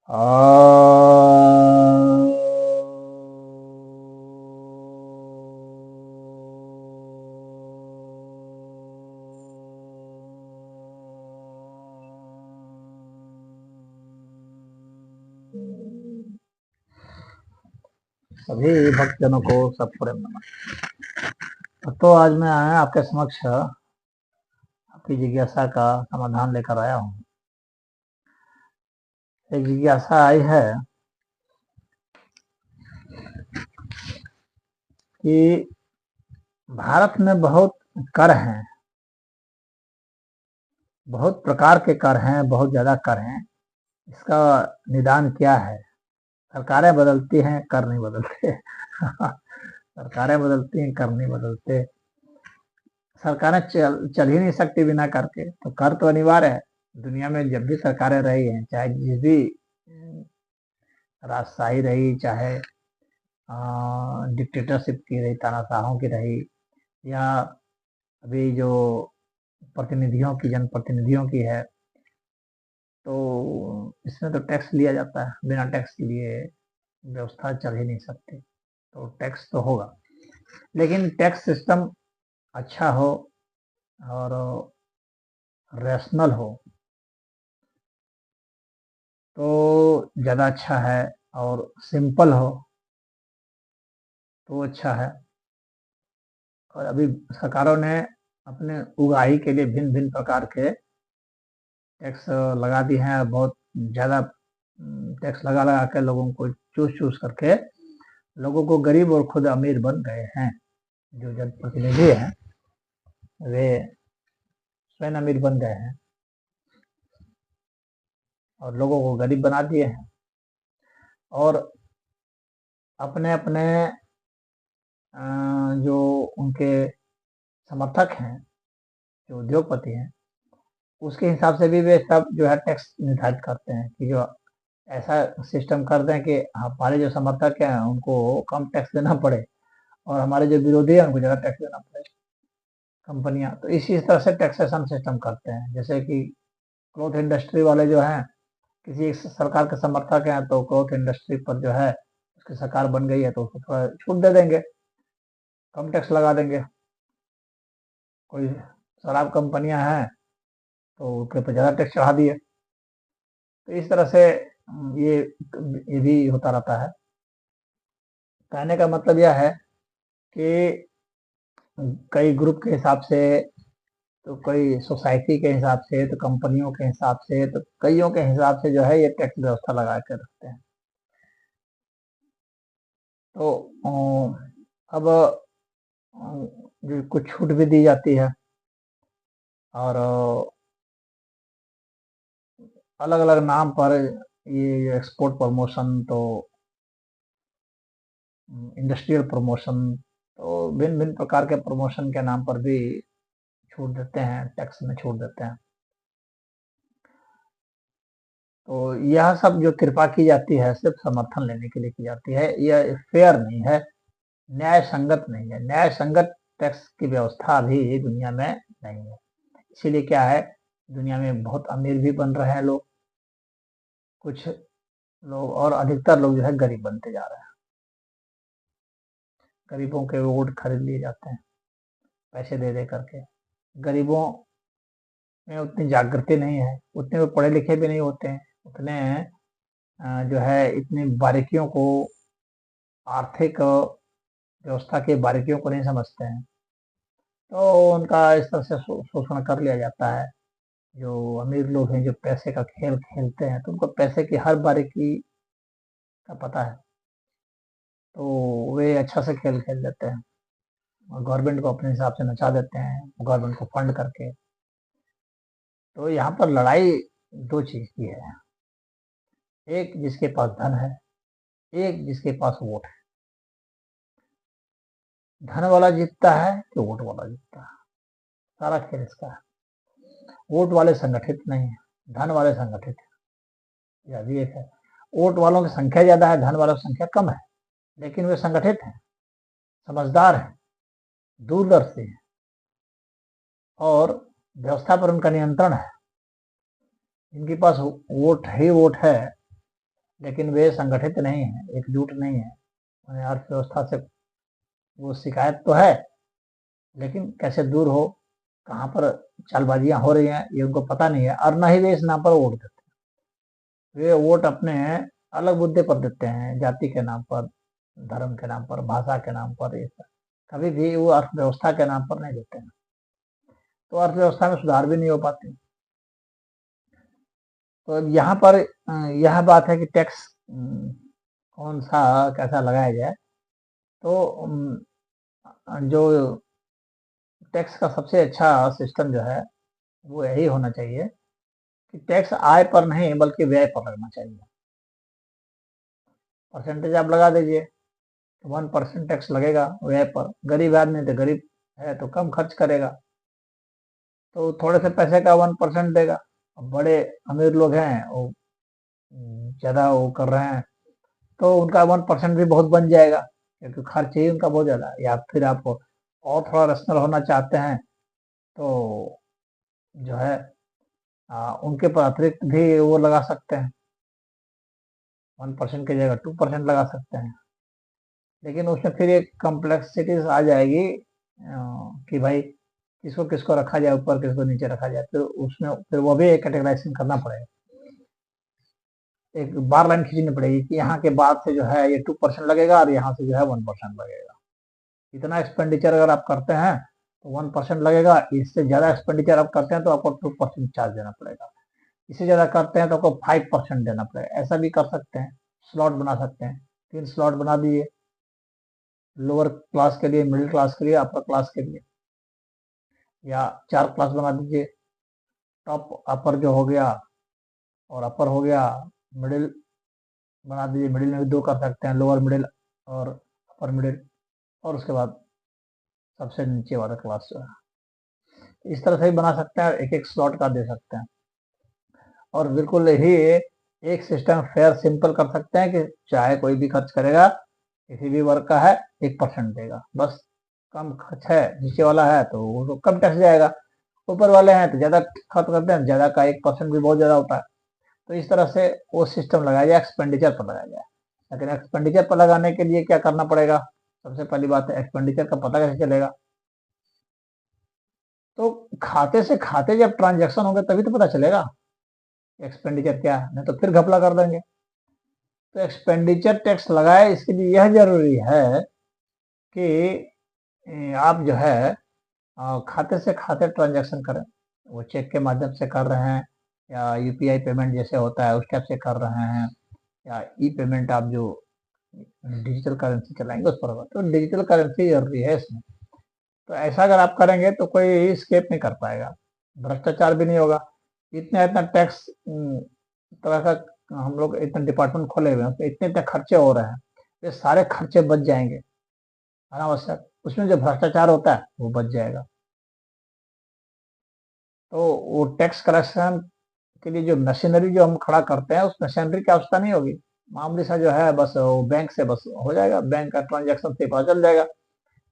सभी भक्तजनों को सब प्रेम नमः। तो आज मैं आया आपके समक्ष आपकी जिज्ञासा का समाधान लेकर आया हूँ। एक जिज्ञासा आई है कि भारत में बहुत कर हैं, बहुत प्रकार के कर हैं, बहुत ज़्यादा कर हैं। इसका निदान क्या है? सरकारें बदलती हैं, कर नहीं बदलते। सरकारें बदलती हैं, कर नहीं बदलते। सरकारें चल ही नहीं सकती बिना कर के, तो कर तो अनिवार्य है। दुनिया में जब भी सरकारें रही हैं, चाहे जिस भी राजशाही रही, चाहे डिक्टेटरशिप की रही, तानाशाहों की रही, या अभी जो प्रतिनिधियों की, जनप्रतिनिधियों की है, तो इसमें तो टैक्स लिया जाता है। बिना टैक्स लिए व्यवस्था चल ही नहीं सकती, तो टैक्स तो होगा। लेकिन टैक्स सिस्टम अच्छा हो और रैशनल हो तो ज़्यादा अच्छा है, और सिंपल हो तो अच्छा है। और अभी सरकारों ने अपने उगाही के लिए भिन्न भिन्न प्रकार के टैक्स लगा दिए हैं। बहुत ज़्यादा टैक्स लगा लगा के लोगों को चूस चूस करके लोगों को गरीब और खुद अमीर बन गए हैं। जो जनप्रतिनिधि हैं वे स्वयं अमीर बन गए हैं और लोगों को गरीब बना दिए हैं। और अपने अपने जो उनके समर्थक हैं, जो उद्योगपति हैं, उसके हिसाब से भी वे सब जो है टैक्स निर्धारित करते हैं कि जो ऐसा सिस्टम कर दें कि हमारे जो समर्थक हैं उनको कम टैक्स देना पड़े और हमारे जो विरोधी हैं उनको ज़्यादा टैक्स देना पड़े, कंपनियां। तो इसी तरह से टैक्सेशन सिस्टम करते हैं। जैसे कि क्लॉथ इंडस्ट्री वाले जो हैं, किसी एक सरकार के समर्थक हैं तो क्लॉथ इंडस्ट्री पर जो है उसकी सरकार बन गई है तो उसको थोड़ा छूट दे देंगे, कम टैक्स लगा देंगे। कोई शराब कंपनियां हैं तो उसके ऊपर ज़्यादा टैक्स चढ़ा दिए। तो इस तरह से ये भी होता रहता है। कहने का मतलब यह है कि कई ग्रुप के हिसाब से, तो कई सोसाइटी के हिसाब से, तो कंपनियों के हिसाब से, तो कईयों के हिसाब से जो है ये टैक्स व्यवस्था लगा के रखते हैं। तो अब जो कुछ छूट भी दी जाती है और अलग अलग नाम पर ये एक्सपोर्ट प्रमोशन, तो इंडस्ट्रियल प्रमोशन, तो भिन्न भिन्न प्रकार के प्रमोशन के नाम पर भी छूट देते हैं, टैक्स में छूट देते हैं। तो यह सब जो कृपा की जाती है सिर्फ समर्थन लेने के लिए की जाती है। यह फेयर नहीं है, न्याय संगत नहीं है। न्याय संगत टैक्स की व्यवस्था अभी दुनिया में नहीं है। इसीलिए क्या है, दुनिया में बहुत अमीर भी बन रहे हैं लोग, कुछ लोग, और अधिकतर लोग जो है गरीब बनते जा रहे हैं। गरीबों के वोट खरीद लिए जाते हैं पैसे दे दे करके। गरीबों में उतनी जागृति नहीं है, उतने वो पढ़े लिखे भी नहीं होते हैं, उतने जो है इतनी बारीकियों को, आर्थिक व्यवस्था की बारीकियों को नहीं समझते हैं। तो उनका इस तरह से शोषण कर लिया जाता है। जो अमीर लोग हैं, जो पैसे का खेल खेलते हैं, तो उनको पैसे की हर बारीकी का पता है, तो वे अच्छा से खेल खेल लेते हैं और गवर्नमेंट को अपने हिसाब से नचा देते हैं, गवर्नमेंट को फंड करके। तो यहाँ पर लड़ाई दो चीज की है, एक जिसके पास धन है, एक जिसके पास वोट है। धन वाला जीतता है कि वोट वाला जीतता है, सारा खेल इसका है। वोट वाले संगठित नहीं है, धन वाले संगठित है, यह भी एक है। वोट वालों की संख्या ज्यादा है, धन वालों की संख्या कम है, लेकिन वे संगठित हैं, समझदार हैं, दूरदर्शी हैं, और व्यवस्था पर उनका नियंत्रण है। जिनके पास वोट ही वोट है, लेकिन वे संगठित नहीं है, एकजुट नहीं है। उन्हें अर्थव्यवस्था से वो शिकायत तो है, लेकिन कैसे दूर हो, कहाँ पर चालबाजियां हो रही हैं, ये उनको पता नहीं है। और न ही वे इस नाम पर वोट देते हैं। वे वोट अपने अलग मुद्दे पर देते हैं, जाति के नाम पर, धर्म के नाम पर, भाषा के नाम पर, ये सब। कभी भी वो अर्थव्यवस्था के नाम पर नहीं देते हैं। तो अर्थव्यवस्था में सुधार भी नहीं हो पाती। तो अब यहाँ पर यह बात है कि टैक्स कौन सा कैसा लगाया जाए। तो जो टैक्स का सबसे अच्छा सिस्टम जो है वो यही होना चाहिए कि टैक्स आय पर नहीं बल्कि व्यय पर लगना चाहिए। परसेंटेज आप लगा दीजिए, 1% टैक्स लगेगा व्यय पर। गरीब आदमी तो गरीब है तो कम खर्च करेगा, तो थोड़े से पैसे का 1% देगा। अब बड़े अमीर लोग हैं वो ज़्यादा वो कर रहे हैं, तो उनका 1% भी बहुत बन जाएगा, क्योंकि खर्च ही उनका बहुत ज़्यादा है। या फिर आप और थोड़ा रैशनल होना चाहते हैं तो जो है उनके पर अतिरिक्त भी वो लगा सकते हैं, 1% की जगह 2% लगा सकते हैं। लेकिन उसमें फिर एक कॉम्प्लेक्सिटीज आ जाएगी कि भाई किसको किसको रखा जाए ऊपर, किसको नीचे रखा जाए। फिर उसमें फिर वो भी एक कैटेगराइजेशन करना पड़ेगा, एक बार लाइन खींचनी पड़ेगी कि यहाँ के बाद से जो है ये 2% लगेगा और यहाँ से जो है 1% लगेगा। इतना एक्सपेंडिचर अगर आप करते हैं तो 1% लगेगा, इससे ज़्यादा एक्सपेंडिचर आप करते हैं तो आपको 2% चार्ज देना पड़ेगा, इससे ज़्यादा करते हैं तो आपको 5% देना पड़ेगा। ऐसा भी कर सकते हैं, स्लॉट बना सकते हैं। 3 स्लॉट बना दिए, लोअर क्लास के लिए, मिडिल क्लास के लिए, अपर क्लास के लिए, या 4 क्लास बना दीजिए। टॉप अपर जो हो गया और अपर हो गया, मिडिल बना दीजिए। मिडिल में भी 2 कर सकते हैं, लोअर मिडिल और अपर मिडिल, और उसके बाद सबसे नीचे वाला क्लास जो है। इस तरह से ही बना सकते हैं, एक एक स्लॉट का दे सकते हैं। और बिल्कुल ही एक सिस्टम फेयर सिंपल कर सकते हैं कि चाहे कोई भी खर्च करेगा, किसी भी वर्ग का है, 1% देगा बस। कम खर्च है, नीचे वाला है तो वो तो कम टैक्स जाएगा, ऊपर वाले हैं तो ज़्यादा खर्च करते हैं, ज़्यादा का 1% भी बहुत ज़्यादा होता है। तो इस तरह से वो सिस्टम लगाया जाए, एक्सपेंडिचर पर लगाया जाए। लेकिन एक्सपेंडिचर पर लगाने के लिए क्या करना पड़ेगा? सबसे पहली बात है, एक्सपेंडिचर का पता कैसे चलेगा? तो खाते से खाते जब ट्रांजैक्शन होंगे तभी तो पता चलेगा एक्सपेंडिचर क्या है, नहीं तो फिर घपला कर देंगे। तो एक्सपेंडिचर टैक्स लगाए, इसके लिए यह जरूरी है कि आप जो है खाते से खाते ट्रांजैक्शन करें। वो चेक के माध्यम से कर रहे हैं या यूपीआई पेमेंट जैसे होता है उस टाइप से कर रहे हैं, या ई पेमेंट आप जो डिजिटल करेंसी चलाएंगे उस पर होगा। तो डिजिटल करेंसी जरूरी है इसमें। तो ऐसा अगर आप करेंगे तो कोई स्केप नहीं कर पाएगा, भ्रष्टाचार भी नहीं होगा। इतना इतना टैक्स तरह का हम लोग इतने डिपार्टमेंट खोले हुए हैं, तो इतने इतने खर्चे हो रहे हैं, ये सारे खर्चे बच जाएंगे अनावश्यक। उसमें जो भ्रष्टाचार होता है वो बच जाएगा। तो वो टैक्स कलेक्शन के लिए जो मशीनरी जो हम खड़ा करते हैं, उस मशीनरी की आवश्यकता नहीं होगी। मामूली सा जो है बस वो बैंक से बस हो जाएगा, बैंक का ट्रांजैक्शन से पता चल जाएगा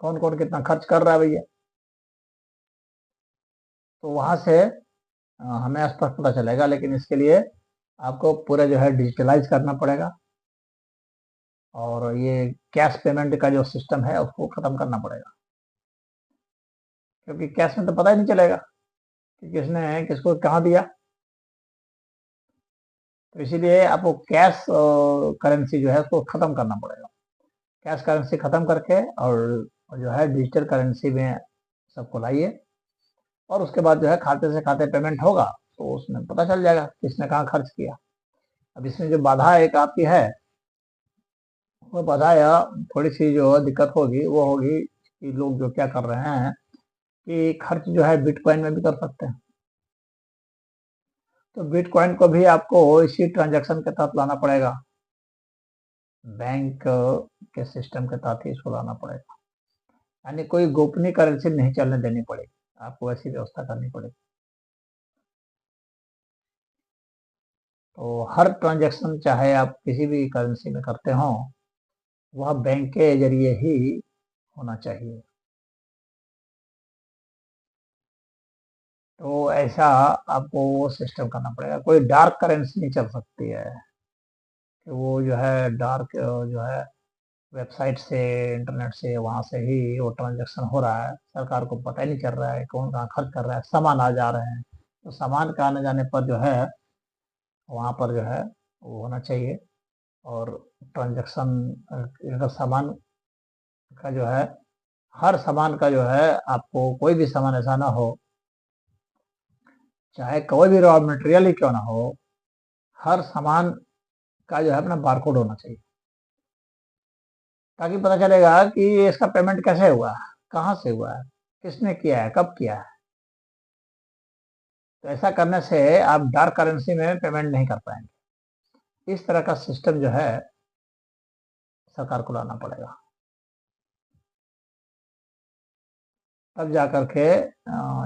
कौन कौन कितना खर्च कर रहा है भैया। तो वहां से हमें स्पष्ट पता चलेगा। लेकिन इसके लिए आपको पूरा जो है डिजिटलाइज करना पड़ेगा, और ये कैश पेमेंट का जो सिस्टम है उसको खत्म करना पड़ेगा, क्योंकि कैश में तो पता ही नहीं चलेगा कि किसने किसको कहाँ दिया। तो इसीलिए आपको कैश करेंसी जो है उसको खत्म करना पड़ेगा। कैश करेंसी खत्म करके और जो है डिजिटल करेंसी में सबको लाइए, और उसके बाद जो है खाते से खाते पेमेंट होगा, तो उसमें पता चल जाएगा किसने कहाँ खर्च किया। अब इसमें जो बाधा एक आपकी है, वो बाधा या थोड़ी सी जो दिक्कत होगी वो होगी कि लोग जो क्या कर रहे हैं कि खर्च जो है बिटकॉइन में भी कर सकते हैं। तो बिटकॉइन को भी आपको इसी ट्रांजैक्शन के तहत लाना पड़ेगा, बैंक के सिस्टम के तहत ही इसको लाना पड़ेगा। यानी कोई गोपनीय करेंसी नहीं चलने देनी पड़ेगी, आपको ऐसी व्यवस्था करनी पड़ेगी। तो हर ट्रांजैक्शन चाहे आप किसी भी करेंसी में करते हो, वह बैंक के जरिए ही होना चाहिए। तो ऐसा आपको वो सिस्टम करना पड़ेगा। कोई डार्क करेंसी नहीं चल सकती है, कि वो जो है डार्क जो है वेबसाइट से, इंटरनेट से, वहाँ से ही वो ट्रांजैक्शन हो रहा है, सरकार को पता ही नहीं चल रहा है कौन कहाँ खर्च कर रहा है, सामान आ जा रहे हैं। तो सामान के आने जाने पर जो है वहाँ पर जो है वो होना चाहिए। और ट्रांजैक्शन अगर सामान का जो है, हर सामान का जो है, आपको कोई भी सामान ऐसा ना हो, चाहे कोई भी रॉ मटेरियल ही क्यों ना हो, हर सामान का जो है अपना बारकोड होना चाहिए, ताकि पता चलेगा कि ये इसका पेमेंट कैसे हुआ है, कहाँ से हुआ है, किसने किया है, कब किया है। तो ऐसा करने से आप डार्क करेंसी में पेमेंट नहीं कर पाएंगे। इस तरह का सिस्टम जो है सरकार को लाना पड़ेगा, तब जा करके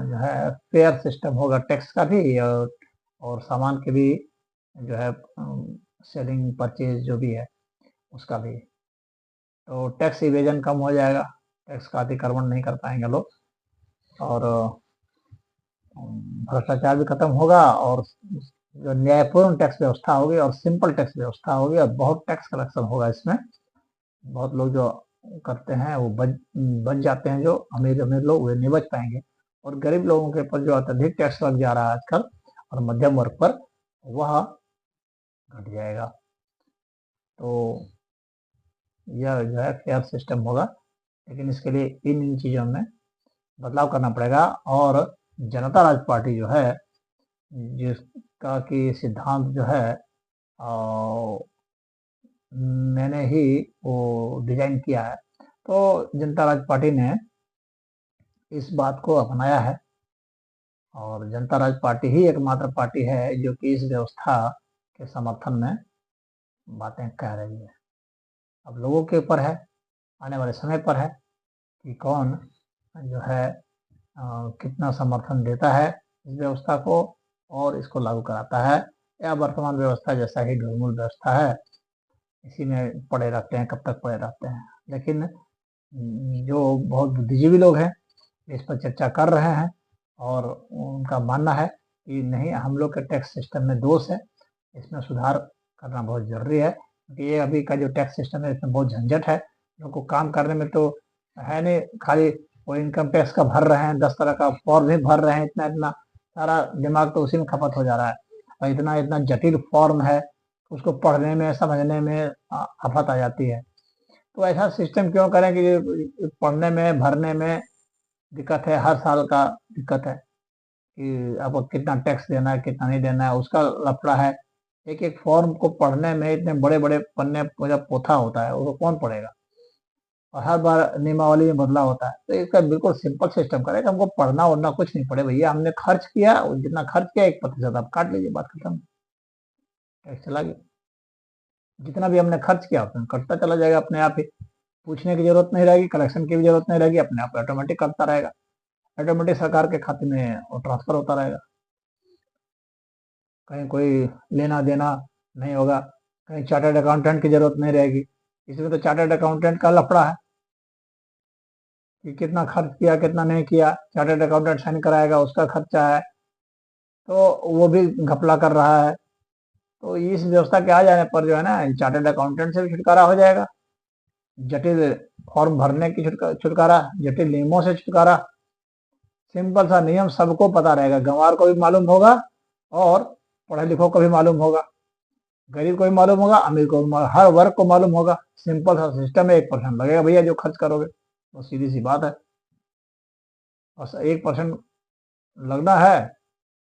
जो है फेयर सिस्टम होगा, टैक्स का भी और सामान के भी, जो है सेलिंग परचेज जो भी है उसका भी। तो टैक्स इवेजन कम हो जाएगा, टैक्स का अतिक्रमण नहीं कर पाएंगे लोग, और भ्रष्टाचार भी खत्म होगा, और जो न्यायपूर्ण टैक्स व्यवस्था होगी और सिंपल टैक्स व्यवस्था होगी, और बहुत टैक्स कलेक्शन होगा इसमें। बहुत लोग जो करते हैं वो बच जाते हैं, जो अमीर अमीर लोग वे नहीं बच पाएंगे, और गरीब लोगों के ऊपर जो अत्यधिक टैक्स लग जा रहा है आजकल, और मध्यम वर्ग पर, वह घट जाएगा। तो यह जो है फेयर सिस्टम होगा, लेकिन इसके लिए इन चीज़ों में बदलाव करना पड़ेगा। और जनता राज पार्टी जो है, जिसका कि सिद्धांत जो है मैंने ही वो डिजाइन किया है, तो जनता राज पार्टी ने इस बात को अपनाया है, और जनता राज पार्टी ही एकमात्र पार्टी है जो कि इस व्यवस्था के समर्थन में बातें कह रही है। अब लोगों के ऊपर है, आने वाले समय पर है कि कौन जो है कितना समर्थन देता है इस व्यवस्था को और इसको लागू कराता है, या वर्तमान व्यवस्था जैसा ही ढुलमुल व्यवस्था है, इसी में पड़े रहते हैं, कब तक पड़े रहते हैं। लेकिन जो बहुत बुद्धिजीवी लोग हैं इस पर चर्चा कर रहे हैं, और उनका मानना है कि नहीं, हम लोग के टैक्स सिस्टम में दोष है, इसमें सुधार करना बहुत ज़रूरी है, क्योंकि ये अभी का जो टैक्स सिस्टम है इसमें बहुत झंझट है। लोग को काम करने में तो है नहीं, खाली वो इनकम टैक्स का भर रहे हैं, 10 तरह का फॉर्म भी भर रहे हैं, इतना इतना सारा दिमाग तो उसी में खपत हो जा रहा है, और इतना इतना जटिल फॉर्म है, उसको पढ़ने में समझने में आफत आ जाती है। तो ऐसा सिस्टम क्यों करें कि पढ़ने में भरने में दिक्कत है, हर साल का दिक्कत है कि आपको कितना टैक्स देना है, कितना नहीं देना है, उसका लफड़ा है। एक एक फॉर्म को पढ़ने में इतने बड़े बड़े पन्ने जब पोथा होता है, उसको कौन पढ़ेगा, और हर बार नियमावली में बदलाव होता है। तो इसका बिल्कुल सिंपल सिस्टम करें कि हमको पढ़ना उड़ना कुछ नहीं पड़े, भैया हमने खर्च किया, जितना खर्च किया 1% आप काट लीजिए, बात खत्म, टैक्स चला गया। जितना भी हमने खर्च किया उतना कटता चला जाएगा अपने आप ही, पूछने की जरूरत नहीं रहेगी, कलेक्शन की भी जरूरत नहीं रहेगी, अपने आप ऑटोमेटिक करता रहेगा, ऑटोमेटिक सरकार के खाते में वो ट्रांसफर होता रहेगा, कहीं कोई लेना देना नहीं होगा, कहीं चार्टर्ड अकाउंटेंट की जरूरत नहीं रहेगी। इसमें तो चार्टर्ड अकाउंटेंट का लफड़ा है कि कितना खर्च किया कितना नहीं किया, चार्टर्ड अकाउंटेंट साइन कराएगा, उसका खर्चा है, तो वो भी घपला कर रहा है। तो इस व्यवस्था के आ जाने पर जो है ना, चार्टर्ड अकाउंटेंट से भी छुटकारा हो जाएगा, जटिल फॉर्म भरने की छुटकारा, जटिल नियमों से छुटकारा, सिंपल सा नियम सबको पता रहेगा, गंवार को भी मालूम होगा और पढ़े लिखों को भी मालूम होगा, गरीब को भी मालूम होगा, अमीर को भी मालूम, हर वर्ग को मालूम होगा। सिंपल सा सिस्टम है, 1% लगेगा भैया जो खर्च करोगे, तो सीधी सी बात है, बस 1% लगना है,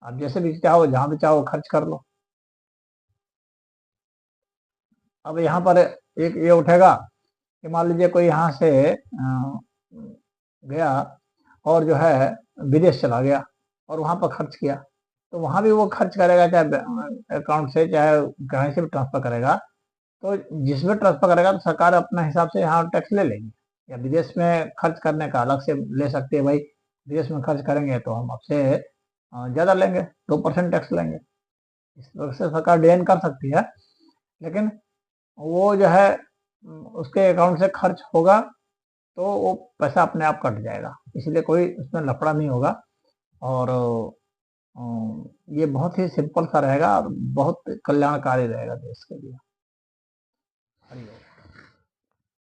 आप जैसे भी चाहो जहां भी चाहो खर्च कर लो। अब यहाँ पर एक ये उठेगा कि मान लीजिए कोई यहाँ से गया और जो है विदेश चला गया और वहां पर खर्च किया, तो वहां भी वो खर्च करेगा, चाहे अकाउंट से चाहे कहीं से भी ट्रांसफर करेगा, तो जिसमें ट्रांसफर करेगा तो सरकार अपने हिसाब से यहाँ टैक्स ले लेगी, या विदेश में खर्च करने का अलग से ले सकती है, भाई विदेश में खर्च करेंगे तो हम आपसे ज़्यादा लेंगे, 2% टैक्स लेंगे, इस तरह से सरकार डिजाइन कर सकती है। लेकिन वो जो है उसके अकाउंट से खर्च होगा तो वो पैसा अपने आप कट जाएगा, इसलिए कोई उसमें लफड़ा नहीं होगा, और ये बहुत ही सिंपल सा रहेगा और बहुत कल्याणकारी रहेगा देश के लिए। हरिओम।